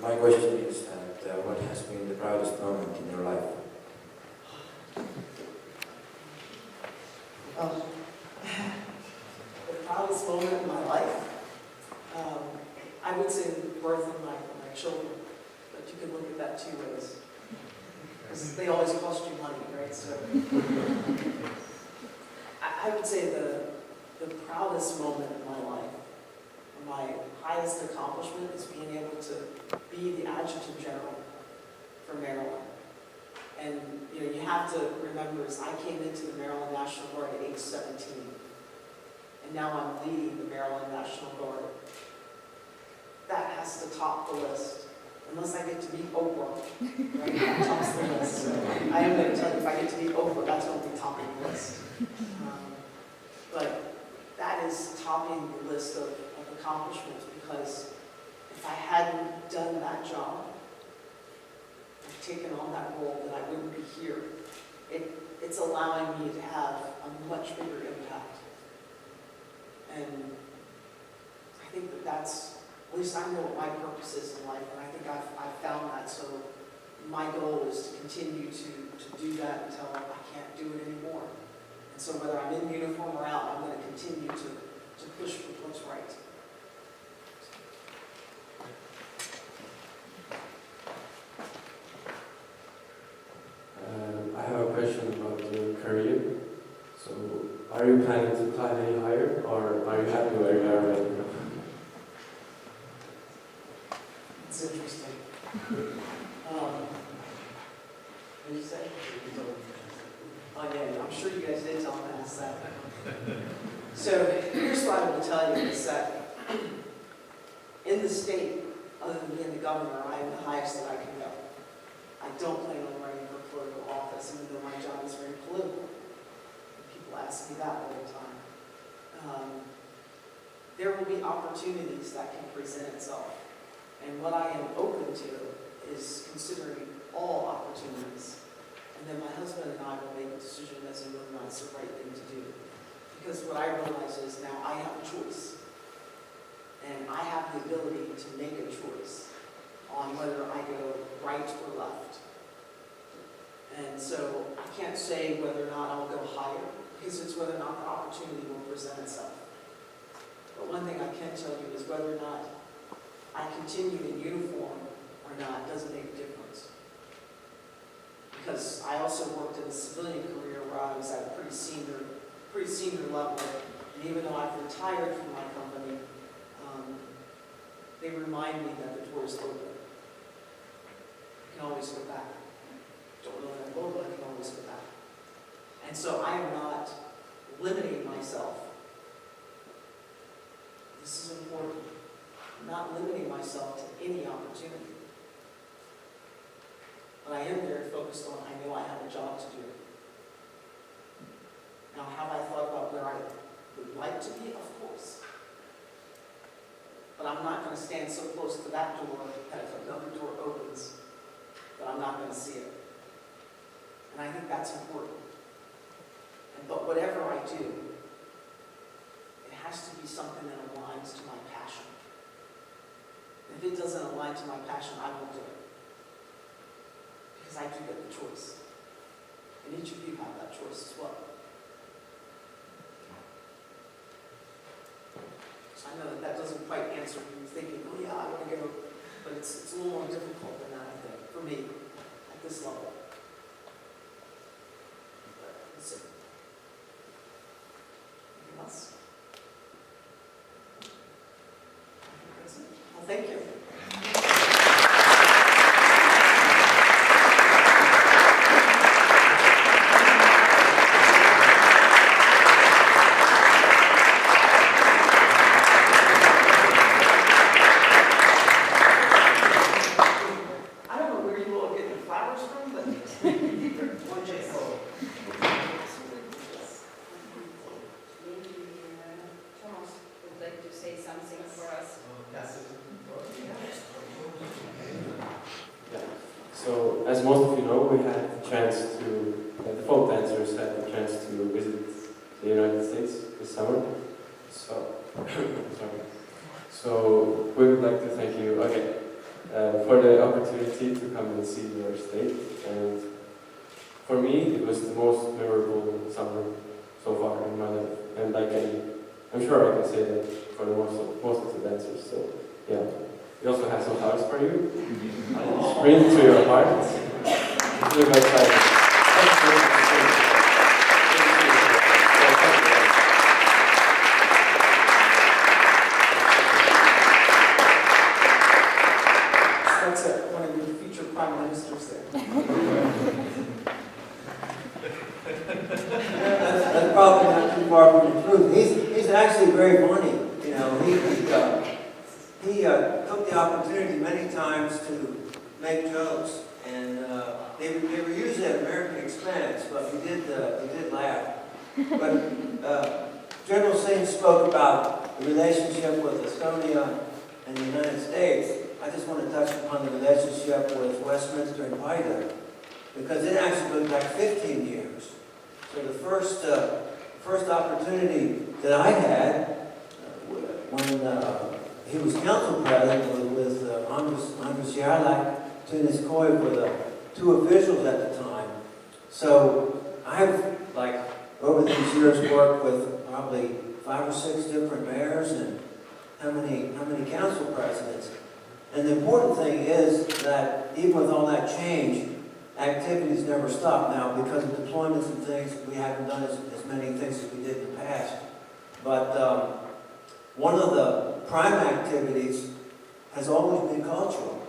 My question is that what has been the proudest moment in your life? The proudest moment in my life, I would say the birth of my children, but you can look at that two ways. Because they always cost you money, right? So I would say the proudest moment in my life, my highest accomplishment is being able to be the Adjutant General for Maryland. And you have to remember, is I came into the Maryland National Guard at age 17. And now I'm leading the Maryland National Guard. That has to top the list. Unless I get to meet Oprah, right? That tops the list. So I am going to tell you, if I get to meet Oprah, that's going to be topping the list. But that is topping the list of accomplishments, because if I hadn't done that job, taken on that role, then I wouldn't be here. It's allowing me to have a much bigger impact. And I think that's, at least I know what my purpose is in life, and I think I've found that. So my goal is to continue to do that until I can't do it anymore. And so whether I'm in uniform or out, I'm going to continue to push for what's right. I have a question about your career. So, are you planning to climb any higher, or are you happy where you are right now? It's interesting. What did you say? Oh yeah, I'm sure you guys did tell him to ask that. So here's what I will tell you is that in the state, other than being the governor, I am the highest that I can go. I don't plan on running for political office, even though my job is very political. People ask me that all the time. There will be opportunities that can present itself. And what I am open to is considering all opportunities. And then my husband and I will make a decision as to whether or not it's the right thing to do. Because what I realize is now I have a choice. And I have the ability to make a choice on whether I go right or left. And so I can't say whether or not I'll go higher, because it's whether or not the opportunity will present itself. But one thing I can tell you is whether or not I continue in uniform or not doesn't make a difference. Because I also worked in a civilian career where I was at a pretty senior level. And even though I've retired from my company, they remind me that the door is open. I can always go back. Don't know that well, but I can always go back. And so I am not limiting myself. This is important. I'm not limiting myself to any opportunity. But I am very focused on, I know I have a job to do. Now, have I thought about where I would like to be? Of course. But I'm not going to stand so close to that door that if another door opens, that I'm not going to see it. And I think that's important. But whatever I do, it has to be something that aligns to my passion. If it doesn't align to my passion, I won't do it. Because I do get the choice. And each of you have that choice as well. So I know that that doesn't quite answer you thinking, oh yeah, I want to go. But it's a little more difficult than that, I think, for me, at this level. That's it. Anything else? I think that's it. Well, thank you. So, as most of you know, we had the chance to, the folk dancers had the chance to visit the United States this summer. So, sorry. So, we would like to thank you again. for the opportunity to come and see your state. And for me, it was the most memorable summer so far in my life. And I'm sure I can say that for the most of the dancers. So yeah, we also have some flowers for you. Bring to your heart. Live outside. That's one of your future prime ministers there. That's probably not too far from the truth. He's actually very funny. You know, he took the opportunity many times to make jokes, and they were usually at American expense, but he did laugh. But General Singh spoke about the relationship with Estonia and the United States. I just want to touch upon the relationship with Westminster and Haida, because it actually goes back 15 years. So the first opportunity that I had when he was council president was with Andras Yarlak, Tunis Koi were the two officials at the time. So I've, like, over these years worked with probably 5 or 6 different mayors and how many council presidents. And the important thing is that even with all that change, activities never stop. Now, because of deployments and things, we haven't done as many things as we did in the past. But one of the prime activities has always been cultural.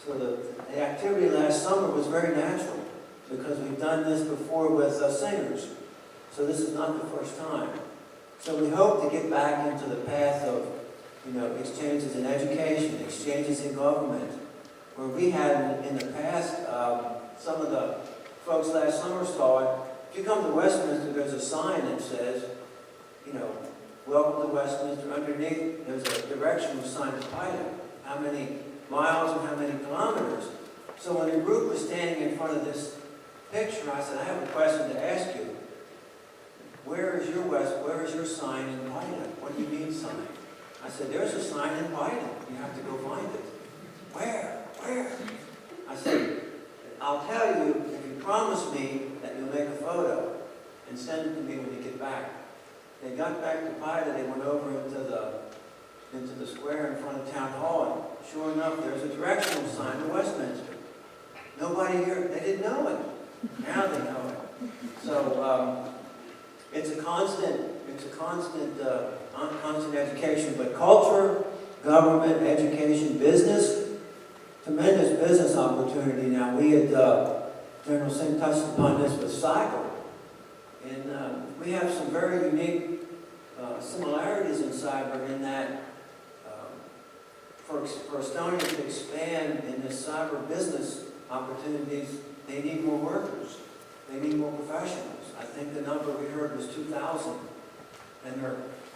So the activity last summer was very natural, because we've done this before with singers. So this is not the first time. So we hope to get back into the path of, you know, exchanges in education, exchanges in government, where we had in the past, some of the folks last summer saw it. If you come to Westminster, there's a sign that says, you know, welcome to Westminster. Underneath, there's a directional sign to Haida, how many miles and how many kilometers. So when a group was standing in front of this picture, I said, I have a question to ask you. Where is your sign in Haida? What do you mean sign? I said, there's a sign in Haida. You have to go find it. Where? I said, I'll tell you if you promise me that you'll make a photo and send it to me when you get back. They got back to Haida, they went over into the square in front of Town Hall, and sure enough, there's a directional sign to Westminster. Nobody here, they didn't know it. Now they know it. So it's a constant education, but culture, government, education, business, tremendous business opportunity. Now, we had, General Singh touched upon this with cyber, and we have some very unique similarities in cyber in that for Estonia to expand in this cyber business opportunities, they need more workers. They need more professionals. I think the number we heard was 2,000. And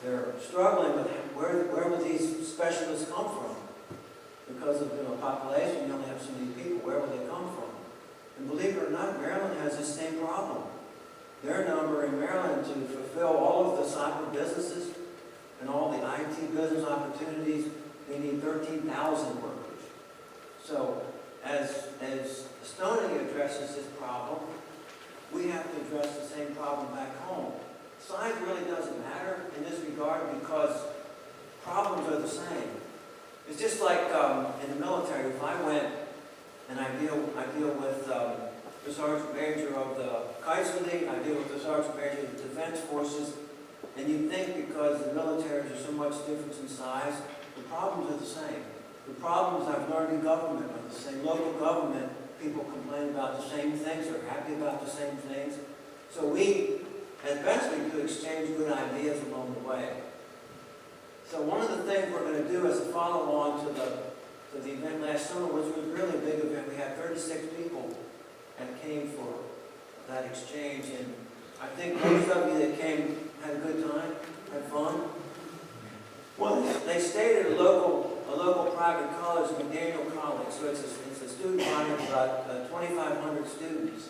they're struggling with where would these specialists come from? Because of population, you only have so many people. Where will they come from? And believe it or not, Maryland has the same problem. Their number in Maryland to fulfill all of the cyber businesses and all the IT business opportunities, they need 13,000 workers. So as Estonia addresses this problem, we have to address the same problem back home. Size really doesn't matter in this regard because problems are the same. It's just like in the military. If I went and I deal with the Sergeant Major of the Kaiserly, I deal with the Sergeant Major of the Defense Forces, and you think because the militaries are so much different in size, the problems are the same. The problems I've learned in government are the same. Local government, people complain about the same things, are happy about the same things. So we, as best we could, exchange good ideas along the way. So one of the things we're going to do as a follow-on to the event last summer, which was really a big event, we had 36 people that came for that exchange, and I think most of you that came had a good time, had fun. Well, they stayed at a local private college, McDaniel College, so it's a student body of about 2,500 students,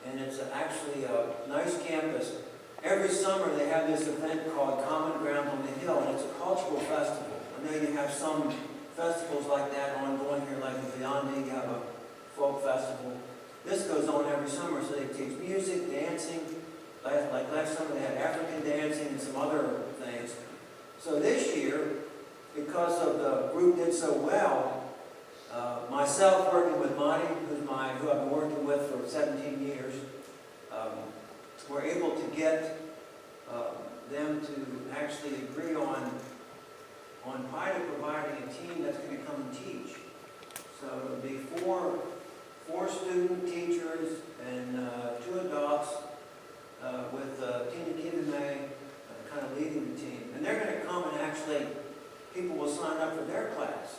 and it's actually a nice campus. Every summer they have this event called Common Ground on the Hill, and it's a cultural festival. I know you have some festivals like that ongoing here, like in Viandi, you have a folk festival. This goes on every summer, so they teach music, dancing. Like last summer, they had African dancing and some other things. So this year, because of the group did so well, myself working with Monty, who I've been working with for 17 years, we're able to get them to actually agree on PIDA providing a team that's going to come and teach. So it'll be four student teachers and 2 adults with Tina Kidame kind of leading the team. And they're going to come and actually, people will sign up for their class.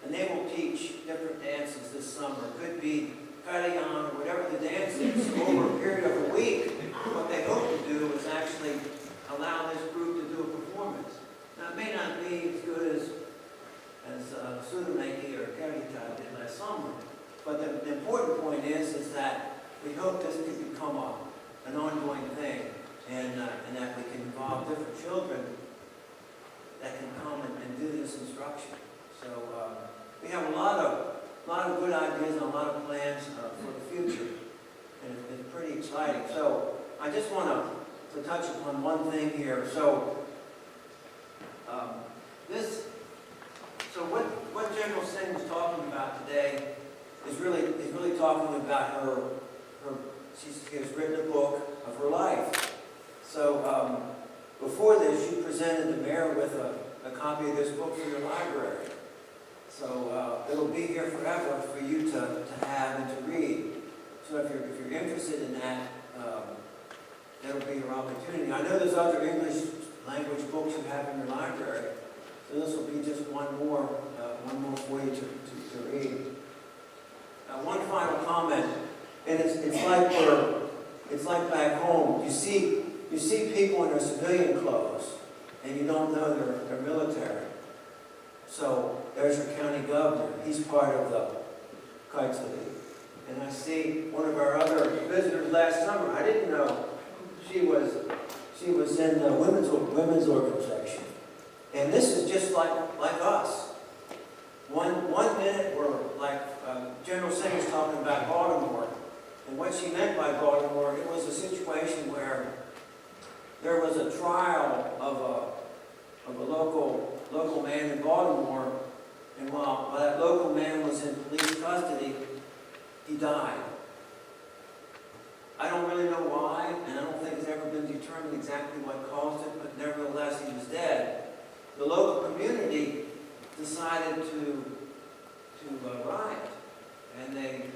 And they will teach different dances this summer. It could be Karayan or whatever the dance is over a period of a week. What they hope to do is actually allow this group to do a performance. Now, it may not be as good as Sudameki or Karita did last summer, but the important point is that we hope this can become an ongoing thing, and that we can involve different children that can come and do this instruction. So we have a lot of good ideas and a lot of plans for the future, and it's pretty exciting. So I just want to touch upon one thing here. So what General Singh is talking about today is really talking about her. She has written a book of her life. So before this, she presented the mayor with a copy of this book for your library. So it'll be here forever for you to have and to read. So if you're interested in that, that'll be your opportunity. I know there's other English language books you have in your library, so this will be just one more for you to read. One final comment, and it's like back home. You see people in their civilian clothes, and you don't know they're military. So there's your county governor. He's part of the Kaitsali. And I see one of our other visitors last summer. I didn't know she was in the women's organization. And this is just like us. One minute we're like General Singh was talking about Baltimore, and what she meant by Baltimore, it was a situation where there was a trial of a local man in Baltimore, and while that local man was in police custody, he died. I don't really know why, and I don't think it's ever been determined exactly what caused it, but nevertheless he was dead. The local community decided to riot, and they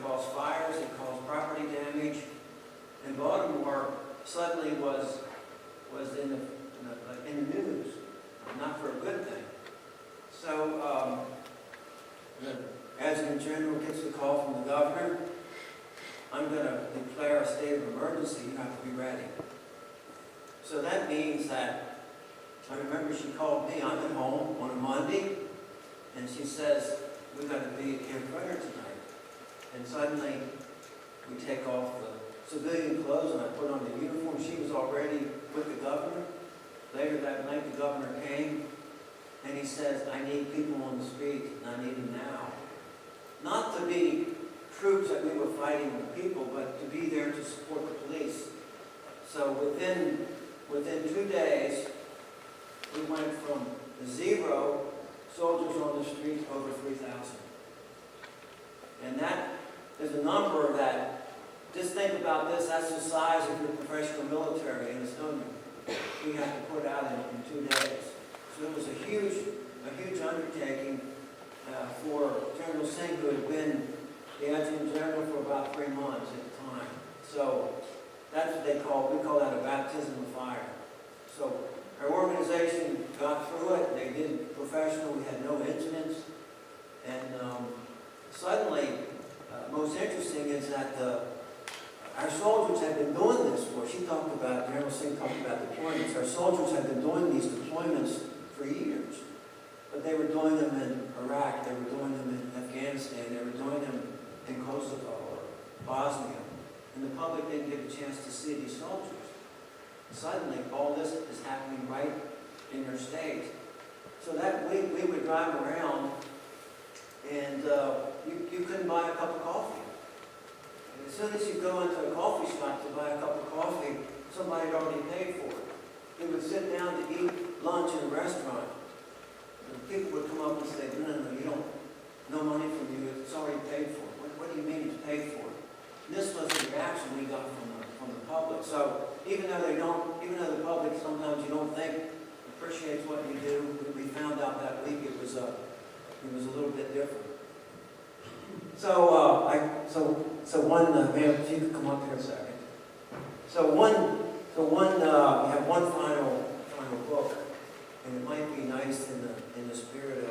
caused fires, they caused property damage, and Baltimore suddenly was in the news, not for a good thing. So the Adjutant General gets the call from the governor. I'm going to declare a state of emergency. You have to be ready. So that means that, I remember she called me. I'm at home on a Monday, and she says, we've got to be at Camp Prayer tonight. And suddenly, we take off the civilian clothes, and I put on the uniform. She was already with the governor. Later that night, the governor came, and he says, I need people on the street, and I need them now. Not to be troops that we were fighting with people, but to be there to support the police. So within 2 days, we went from 0 soldiers on the street over 3,000. And that is a number that, just think about this, that's the size of your professional military in Estonia. We had to put out in 2 days. So it was a huge undertaking for General Singh, who had been the Adjutant General for about 3 months at the time. So that's what we call that a baptism of fire. So our organization got through it. They did professional. We had no incidents. And suddenly, most interesting is that our soldiers had been doing this for, General Singh talked about deployments. Our soldiers had been doing these deployments for years. But they were doing them in Iraq, they were doing them in Afghanistan, they were doing them in Kosovo or Bosnia. And the public didn't get a chance to see these soldiers. Suddenly, all this is happening right in your state. So that we would drive around and you couldn't buy a cup of coffee. And as soon as you go into a coffee shop to buy a cup of coffee, somebody had already paid for it. They would sit down to eat lunch in a restaurant. And people would come up and say, no, you don't, no money from you, it's already paid for. What do you mean it's paid for? And this was the reaction we got from the public. So even though the public sometimes you don't think appreciates what you do, we found out that week it was a little bit different. So ma'am, if you could come up here a second. We have one final book, and it might be nice in the spirit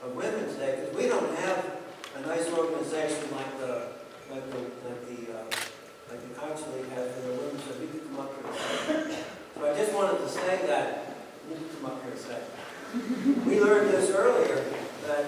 of Women's Day, because we don't have a nice organization like the Council League has for the women, so you could come up here a second. So I just wanted to say that, you can come up here a second. We learned this earlier, that